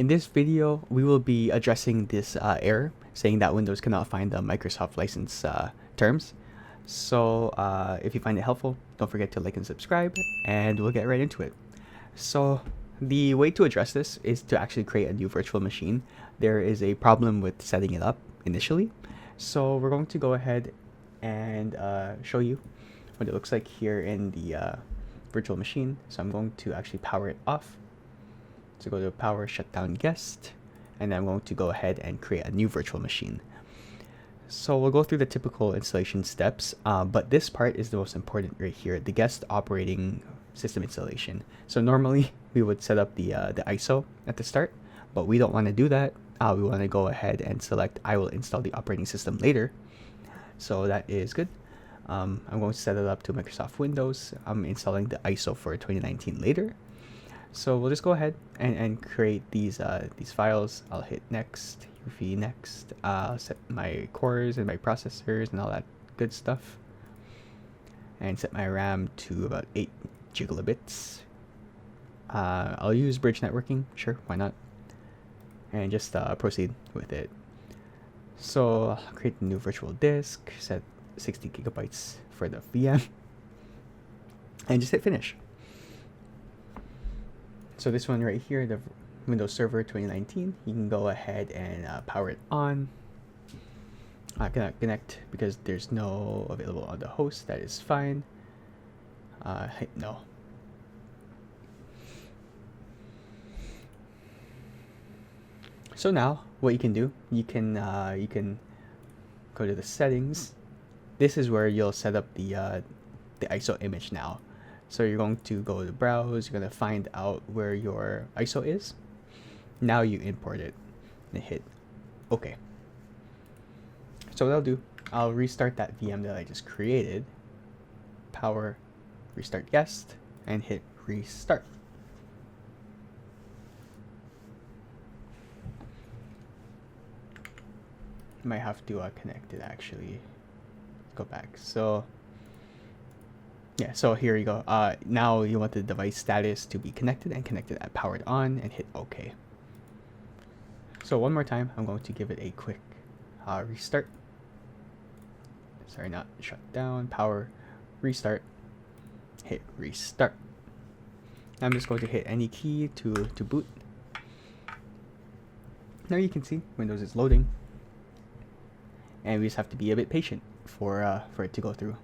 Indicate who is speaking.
Speaker 1: In this video, we will be addressing this error saying that Windows cannot find the Microsoft license terms. So if you find it helpful, don't forget to like and subscribe, and we'll get right into it. So the way to address this is to actually create a new virtual machine. There is a problem with setting it up initially. So we're going to go ahead and show you what it looks like here in the virtual machine. So I'm going to actually power it off. So go to power shutdown guest, and I'm going to go ahead and create a new virtual machine. So we'll go through the typical installation steps, but this part is the most important right here, the guest operating system installation. So normally we would set up the ISO at the start, but we don't want to do that. We want to go ahead and select I will install the operating system later. So that is good. I'm going to set it up to Microsoft Windows. I'm installing the ISO for 2019 later. So we'll just go ahead and create these files. I'll hit next, UV next. I'll set my cores and my processors and all that good stuff. And set my RAM to about 8 gigabits. I'll use bridge networking, sure, why not? And just proceed with it. So I'll create a new virtual disk, set 60 gigabytes for the VM, and just hit finish. So this one right here, the Windows Server 2019, you can go ahead and power it on. I cannot connect because there's no available on the host. That is fine. Hit no. So now what you can do, you can go to the settings. This is where you'll set up the ISO image now. So you're going to go to browse, you're going to find out where your ISO is. Now you import it and hit OK. So what I'll do, I'll restart that VM that I just created. Power, restart guest, and hit restart. Might have to connect it actually. Go back. So yeah, so here you go. Now you want the device status to be connected and connected at powered on, and hit OK. So one more time, I'm going to give it a quick restart. Sorry, not shut down. Power, restart, hit restart. Now I'm just going to hit any key to boot. Now you can see Windows is loading, and we just have to be a bit patient for it to go through.